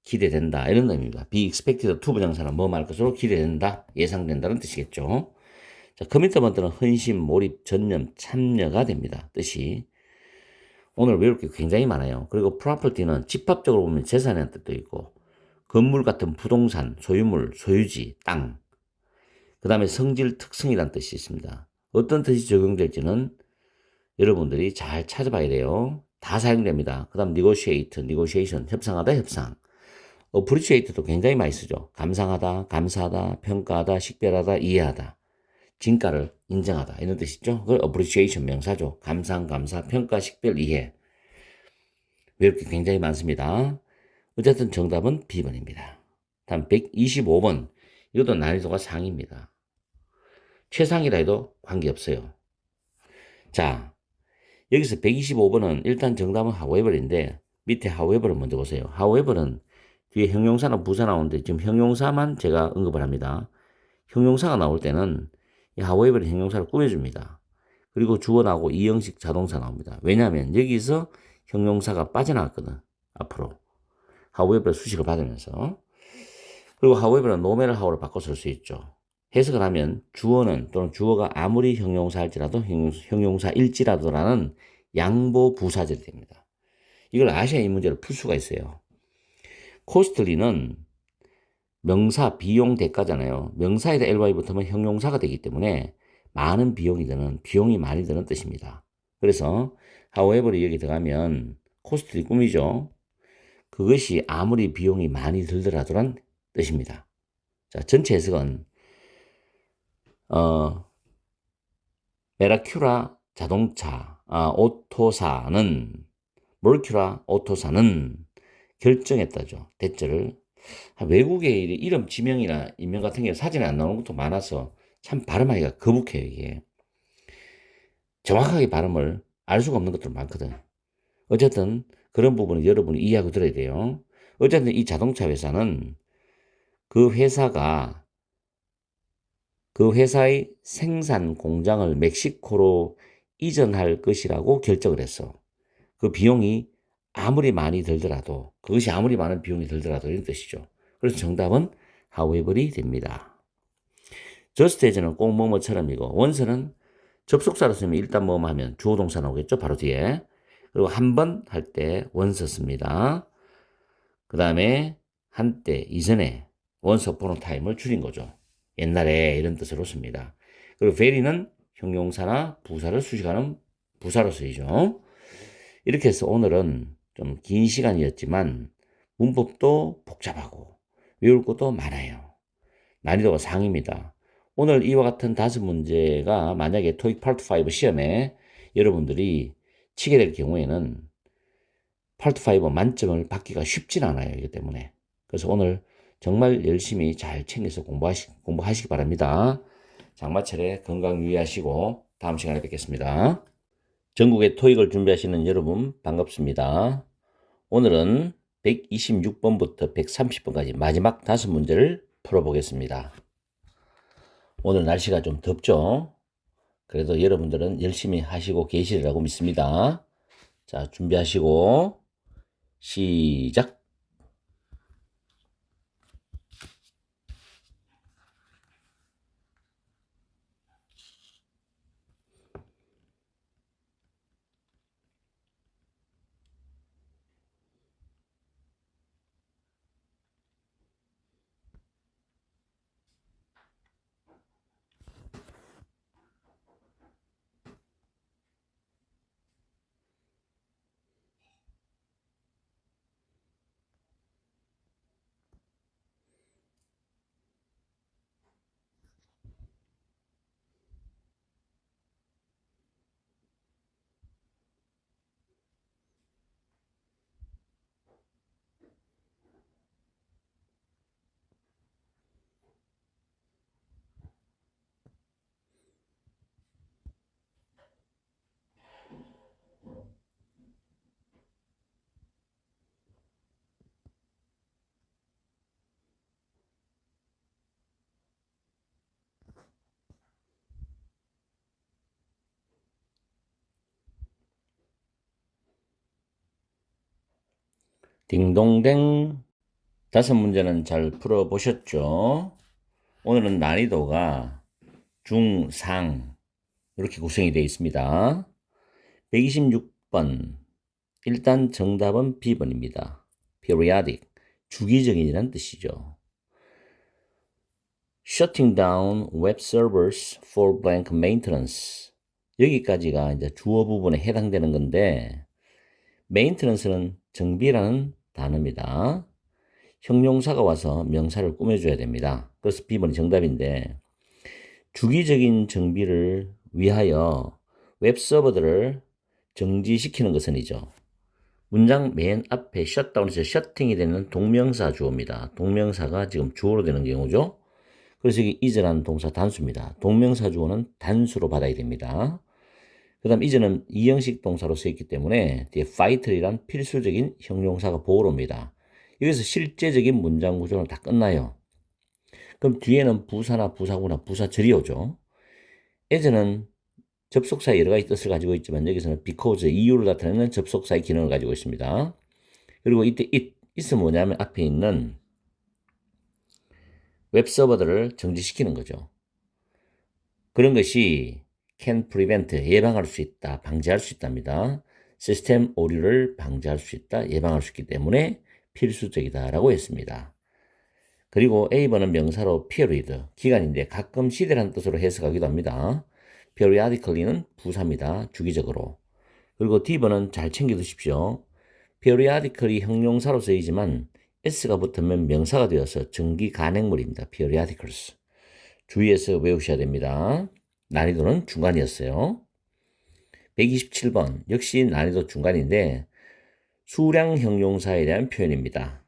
Speaker 1: 기대된다. 이런 의미입니다. be expected to 부정사는 뭐 말 것으로 기대된다, 예상된다는 뜻이겠죠. 자, 커미트먼트는 헌신, 몰입, 전념, 참여가 됩니다. 뜻이. 오늘 외울 게 굉장히 많아요. 그리고 property는 집합적으로 보면 재산이라는 뜻도 있고, 건물 같은 부동산, 소유물, 소유지, 땅. 그 다음에 성질, 특성이라는 뜻이 있습니다. 어떤 뜻이 적용될지는 여러분들이 잘 찾아봐야 돼요. 다 사용됩니다. 그 다음 negotiate, negotiation, 협상하다, 협상. appreciate도 굉장히 많이 쓰죠. 감상하다, 감사하다, 평가하다, 식별하다, 이해하다. 진가를 인정하다 이런 뜻이죠. 그걸 appreciation 명사죠. 감상, 감사, 평가, 식별, 이해. 외울 게 굉장히 많습니다. 어쨌든 정답은 B번입니다. 다음 125번. 이것도 난이도가 상입니다. 최상이라 해도 관계없어요. 자, 여기서 125번은 일단 정답은 however인데 밑에 however를 먼저 보세요. however는 뒤에 형용사나 부사 나오는데 지금 형용사만 제가 언급을 합니다. 형용사가 나올 때는 이 however의 형용사를 꾸며줍니다. 그리고 주어 나오고 이형식 자동사 나옵니다. 왜냐하면 여기서 형용사가 빠져나왔거든. 앞으로. however 수식을 받으면서. 그리고 however는 no matter how로 바꿔 쓸 수 있죠. 해석을 하면 주어는 또는 주어가 아무리 형용사일지라도 형용사일지라도라는 양보 부사절이 됩니다. 이걸 아셔야 이 문제를 풀 수가 있어요. costly는 명사, 비용, 대가잖아요. 명사에다 ly 붙으면 형용사가 되기 때문에 많은 비용이 드는, 비용이 많이 드는 뜻입니다. 그래서 however이 여기 들어가면 costly 꿈이죠. 그것이 아무리 비용이 많이 들더라도란 뜻입니다. 자, 전체 해석은 메라큐라 자동차, 오토사는 몰큐라 오토사는 결정했다죠. 대절을. 외국의 이름, 지명이나 인명 같은 게 사진에 안 나오는 것도 많아서 참 발음하기가 거북해요, 이게. 정확하게 발음을 알 수가 없는 것들 많거든. 어쨌든 그런 부분은 여러분이 이해하고 들어야 돼요. 어쨌든 이 자동차 회사는 그 회사가 그 회사의 생산 공장을 멕시코로 이전할 것이라고 결정을 했어. 그 비용이 아무리 많이 들더라도, 그것이 아무리 많은 비용이 들더라도 이런 뜻이죠. 그래서 정답은 however이 됩니다. just as는 꼭 뭐뭐처럼이고, 원서는 접속사로 쓰면 일단 뭐뭐 하면 주어 동사 나오겠죠. 바로 뒤에. 그리고 한 번 할 때 원서 씁니다. 그 다음에 한때, 이전에 once upon a time을 줄인 거죠. 옛날에 이런 뜻으로 씁니다. 그리고 very는 형용사나 부사를 수식하는 부사로 쓰이죠. 이렇게 해서 오늘은 좀 긴 시간이었지만 문법도 복잡하고 외울 것도 많아요. 난이도가 상입니다. 오늘 이와 같은 5문제가 만약에 토익 파트 5 시험에 여러분들이 치게 될 경우에는 파트 5 만점을 받기가 쉽진 않아요. 이기 때문에. 그래서 오늘 정말 열심히 잘 챙겨서 공부하시기 바랍니다. 장마철에 건강 유의하시고 다음 시간에 뵙겠습니다. 전국의 토익을 준비하시는 여러분 반갑습니다. 오늘은 126번부터 130번까지 마지막 5문제를 풀어보겠습니다. 오늘 날씨가 좀 덥죠? 그래도 여러분들은 열심히 하시고 계시리라고 믿습니다. 자, 준비하시고 시작! 딩동댕. 다섯 문제는 잘 풀어보셨죠? 오늘은 난이도가 중상 이렇게 구성이 되어 있습니다. 126번. 일단 정답은 B번입니다. periodic, 주기적인이란 뜻이죠. shutting down web servers for blank maintenance. 여기까지가 이제 주어 부분에 해당되는 건데, maintenance는 정비라는 단어입니다. 형용사가 와서 명사를 꾸며줘야 됩니다. 그래서 B번이 정답인데, 주기적인 정비를 위하여 웹서버들을 정지시키는 것은이죠. 문장 맨 앞에 셧다운에서 셔팅이 되는 동명사 주어입니다. 동명사가 지금 주어로 되는 경우죠. 그래서 이게 is라는 동사 단수입니다. 동명사 주어는 단수로 받아야 됩니다. 그 다음 is는 이형식 동사로 쓰였기 때문에 뒤에 fight이란 필수적인 형용사가 보호로 옵니다. 여기서 실제적인 문장 구조는 다 끝나요. 그럼 뒤에는 부사나 부사구나 부사절이 오죠. as는 접속사의 여러 가지 뜻을 가지고 있지만 여기서는 because, 이유를 나타내는 접속사의 기능을 가지고 있습니다. 그리고 이때 it은 뭐냐면 앞에 있는 웹서버들을 정지시키는 거죠. 그런 것이 can prevent, 예방할 수 있다, 방지할 수 있답니다. 시스템 오류를 방지할 수 있다, 예방할 수 있기 때문에 필수적이다라고 했습니다. 그리고 A번은 명사로 period, 기간인데 가끔 시대라는 뜻으로 해석하기도 합니다. periodically는 부사입니다. 주기적으로. 그리고 D번은 잘 챙겨두십시오. periodically 형용사로 쓰이지만 S가 붙으면 명사가 되어서 정기 간행물입니다. periodicals. 주의해서 외우셔야 됩니다. 난이도는 중간이었어요. 127번 역시 난이도 중간인데 수량 형용사에 대한 표현입니다.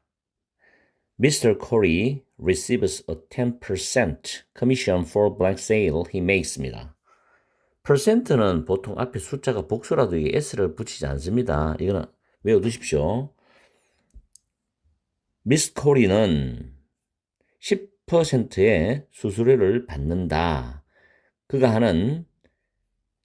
Speaker 1: Mr. Corey receives a 10% commission for blank sale he makes입니다. percent는 보통 앞에 숫자가 복수라도 이게 s를 붙이지 않습니다. 이거는 외워두십시오. Miss Corey는 10%의 수수료를 받는다. 그가 하는,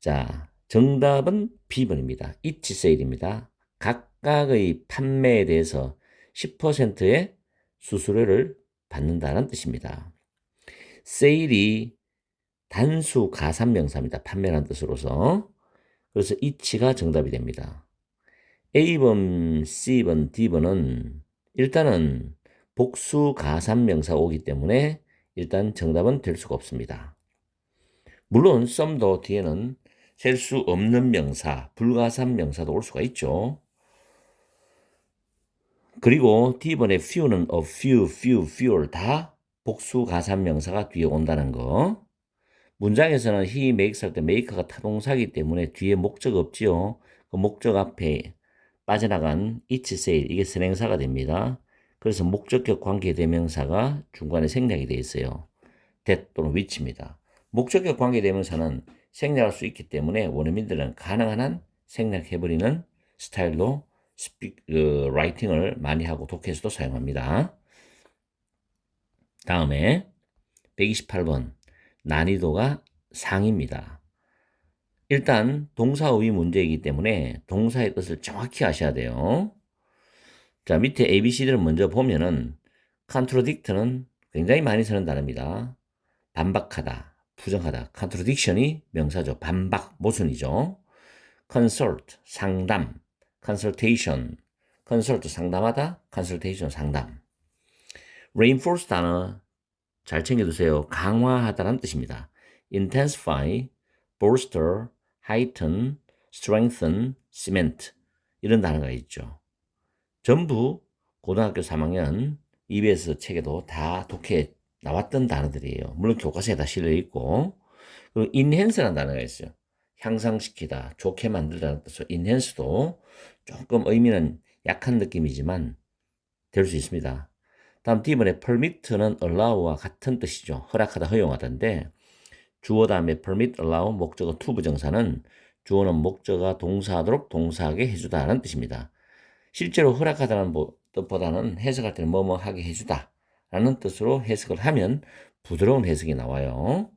Speaker 1: 자, 정답은 B번입니다. each sale입니다. 각각의 판매에 대해서 10%의 수수료를 받는다는 뜻입니다. 세일이 단수 가산명사입니다. 판매라는 뜻으로서. 그래서 each가 정답이 됩니다. A번, C번, D번은 일단은 복수 가산명사가 오기 때문에 일단 정답은 될 수가 없습니다. 물론 some도 뒤에는 셀 수 없는 명사, 불가산 명사도 올 수가 있죠. 그리고 D번에 few는 a few, fewer 다 복수 가산 명사가 뒤에 온다는 거. 문장에서는 he makes 할 때 make가 타동사이기 때문에 뒤에 목적 없지요. 그 목적 앞에 빠져나간 each sale, 이게 선행사가 됩니다. 그래서 목적격 관계대명사가 중간에 생략이 되어 있어요. that 또는 which입니다. 목적격 관계대명사는 생략할 수 있기 때문에 원어민들은 가능한 한 생략해버리는 스타일로 라이팅을 많이 하고 독해에서도 사용합니다. 다음에 128번 난이도가 상입니다. 일단 동사의 문제이기 때문에 동사의 뜻을 정확히 아셔야 돼요. 자, 밑에 ABC들을 먼저 보면은 contradict는 굉장히 많이 쓰는 단어입니다. 반박하다, 부정하다. contradiction이 명사죠. 반박, 모순이죠. consult, 상담, consultation, consult 상담하다, consultation 상담. reinforce 단어 잘 챙겨두세요. 강화하다라는 뜻입니다. intensify, bolster, heighten, strengthen, cement 이런 단어가 있죠. 전부 고등학교 3학년 EBS 책에도 다 독해 나왔던 단어들이에요. 물론 교과서에 다 실려있고. 그리고 enhance라는 단어가 있어요. 향상시키다, 좋게 만들다는 뜻으로 enhance도 조금 의미는 약한 느낌이지만 될 수 있습니다. 다음 D번에 permit는 allow와 같은 뜻이죠. 허락하다, 허용하다인데 주어 다음에 permit, allow, 목적어 to 부정사는 주어는 목적어가 동사하도록 동사하게 해주다라는 뜻입니다. 실제로 허락하다는 뜻보다는 해석할 때는 뭐뭐 하게 해주다 라는 뜻으로 해석을 하면 부드러운 해석이 나와요.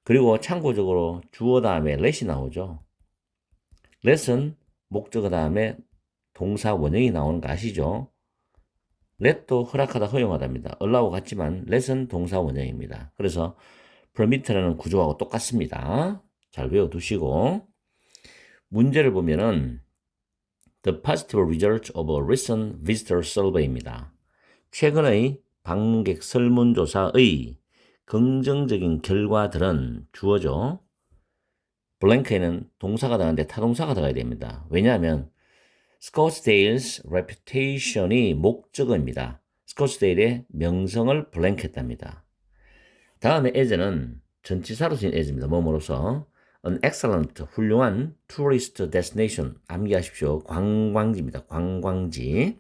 Speaker 1: 그리고 참고적으로 주어 다음에 let이 나오죠. let은 목적어 다음에 동사 원형이 나오는 거 아시죠? let도 허락하다, 허용하다입니다. allow 같지만 let은 동사 원형입니다. 그래서 permit라는 구조하고 똑같습니다. 잘 외워두시고 문제를 보면은 The positive result of a recent visitor survey입니다. 최근의 방문객 설문조사의 긍정적인 결과들은 주어죠. 블랭크에는 동사가 들어가는데 타동사가 들어가야 됩니다. 왜냐하면 스코츠데일's reputation이 목적어입니다. 스코츠데일의 명성을 블랭크했답니다. 다음에 as는 전치사로 쓰인 as입니다. 뭐뭐로서 an excellent, 훌륭한 tourist destination, 암기하십시오. 관광지입니다. 관광지.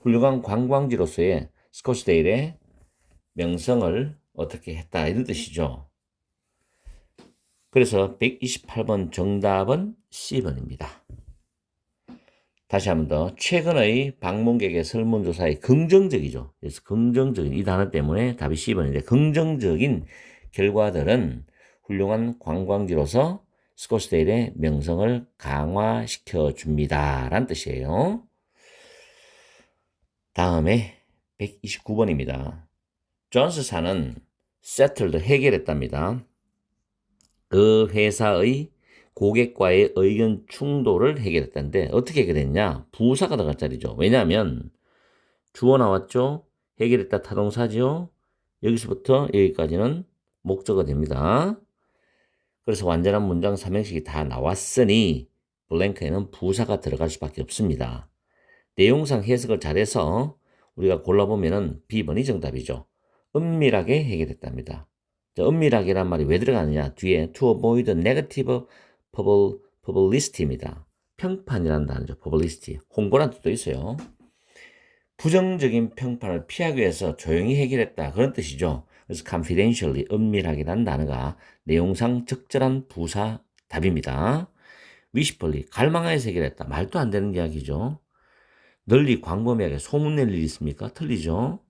Speaker 1: 훌륭한 관광지로서의 스코츠데일의 명성을 어떻게 했다 이런 뜻이죠. 그래서 128번 정답은 C번입니다. 다시 한 번 더. 최근의 방문객의 설문조사에 긍정적이죠. 그래서 긍정적인 이 단어 때문에 답이 C번인데 긍정적인 결과들은 훌륭한 관광지로서 스코츠데일의 명성을 강화시켜 줍니다. 라는 뜻이에요. 다음에 129번입니다. 존스사는 settled, 해결했답니다. 그 회사의 고객과의 의견 충돌을 해결했다는데 어떻게 해결했냐? 부사가 들어갈 자리죠. 왜냐하면 주어 나왔죠? 해결했다 타동사죠? 여기서부터 여기까지는 목적어 됩니다. 그래서 완전한 문장 3형식이 다 나왔으니 블랭크에는 부사가 들어갈 수밖에 없습니다. 내용상 해석을 잘해서 우리가 골라보면은 B번이 정답이죠. 은밀하게 해결했답니다. 자, 은밀하게란 말이 왜 들어가느냐? 뒤에 to avoid negative publicity입니다. 평판이라는 단어죠. publicity. 홍보란 뜻도 있어요. 부정적인 평판을 피하기 위해서 조용히 해결했다. 그런 뜻이죠. 그래서 confidentially, 은밀하게라는 단어가 내용상 적절한 부사 답입니다. wishfully, 갈망하여서 해결했다. 말도 안 되는 이야기죠. 널리 광범위하게 소문낼 일이 있습니까? 틀리죠.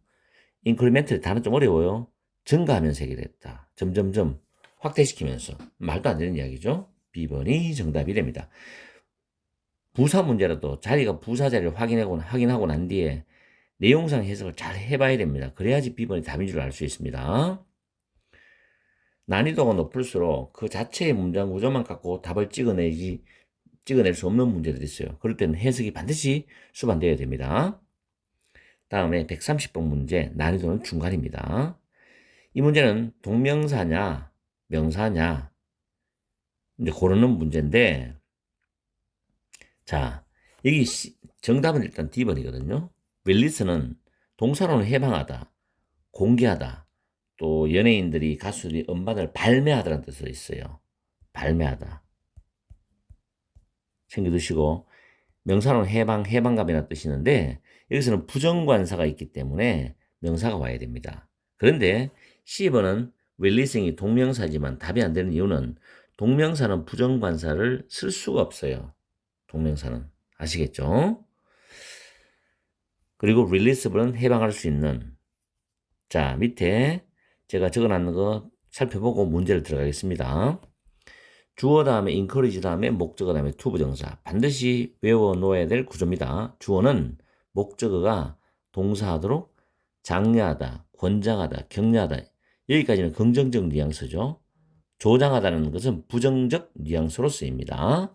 Speaker 1: incrementally, 단어 좀 어려워요. 증가하면서 해결했다. 점점점 확대시키면서. 말도 안 되는 이야기죠. B번이 정답이 됩니다. 부사 문제라도 자리가 부사 자리를 확인하고 난 뒤에 내용상 해석을 잘 해봐야 됩니다. 그래야지 B번이 답인 줄 알 수 있습니다. 난이도가 높을수록 그 자체의 문장 구조만 갖고 답을 찍어낼 수 없는 문제들이 있어요. 그럴 때는 해석이 반드시 수반되어야 됩니다. 다음에 130번 문제, 난이도는 중간입니다. 이 문제는 동명사냐, 명사냐, 이제 고르는 문제인데, 자, 여기 정답은 일단 D번이거든요. 릴리스는 동사로는 해방하다, 공개하다, 또 연예인들이 가수들이 음반을 발매하다라는 뜻으로 있어요. 발매하다. 챙겨두시고, 명사로는 해방감이라는 뜻이 있는데, 여기서는 부정관사가 있기 때문에 명사가 와야 됩니다. 그런데 C번은 releasing이 동명사지만 답이 안 되는 이유는 동명사는 부정관사를 쓸 수가 없어요. 동명사는. 아시겠죠? 그리고 release블은 해방할 수 있는. 자, 밑에 제가 적어놨는 거 살펴보고 문제를 들어가겠습니다. 주어 다음에 encourage 다음에 목적어 다음에 to 부정사. 반드시 외워놓아야 될 구조입니다. 주어는 목적어가 동사하도록 장려하다, 권장하다, 격려하다. 여기까지는 긍정적 뉘앙스죠. 조장하다는 것은 부정적 뉘앙스로 쓰입니다.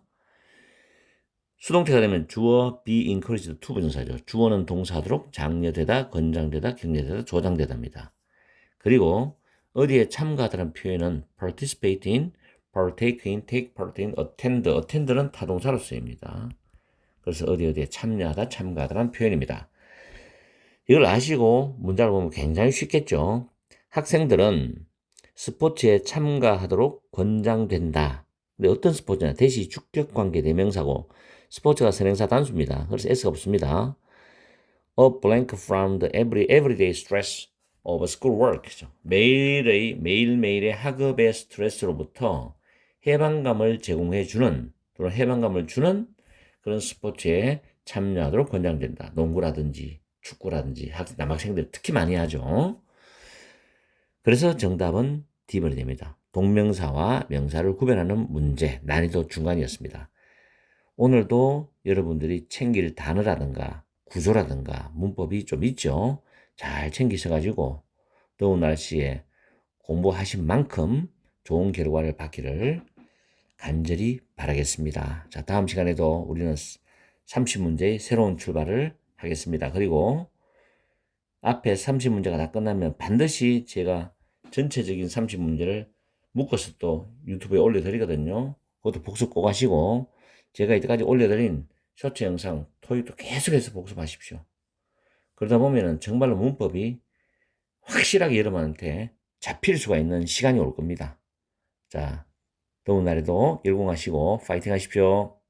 Speaker 1: 수동태가 되면 주어 be encouraged to 부정사죠. 주어는 동사하도록 장려되다, 권장되다, 격려되다, 조장되다입니다. 그리고 어디에 참가하다는 표현은 participate in, partake in, take part in, attend. attend는 타동사로 쓰입니다. 그래서 어디에 참여하다, 참가하다라는 표현입니다. 이걸 아시고 문장을 보면 굉장히 쉽겠죠. 학생들은 스포츠에 참가하도록 권장된다. 근데 어떤 스포츠냐? 대시 주격관계 대명사고 스포츠가 선행사 단수입니다. 그래서 S가 없습니다. A blank from the everyday stress of schoolwork. 매일매일의 학업의 스트레스로부터 해방감을 제공해 주는 또는 해방감을 주는 그런 스포츠에 참여하도록 권장된다. 농구라든지 축구라든지 남학생들 특히 많이 하죠. 그래서 정답은 D번이 됩니다. 동명사와 명사를 구별하는 문제, 난이도 중간이었습니다. 오늘도 여러분들이 챙길 단어라든가 구조라든가 문법이 좀 있죠. 잘 챙기셔가지고 더운 날씨에 공부하신 만큼 좋은 결과를 받기를 간절히 바라겠습니다. 자, 다음 시간에도 우리는 30문제의 새로운 출발을 하겠습니다. 그리고 앞에 30문제가 다 끝나면 반드시 제가 전체적인 30문제를 묶어서 또 유튜브에 올려드리거든요. 그것도 복습 꼭 하시고 제가 이때까지 올려드린 쇼츠 영상 토익도 계속해서 복습하십시오. 그러다 보면은 정말로 문법이 확실하게 여러분한테 잡힐 수가 있는 시간이 올 겁니다. 자, 더운 날에도 열공하시고 파이팅 하십시오.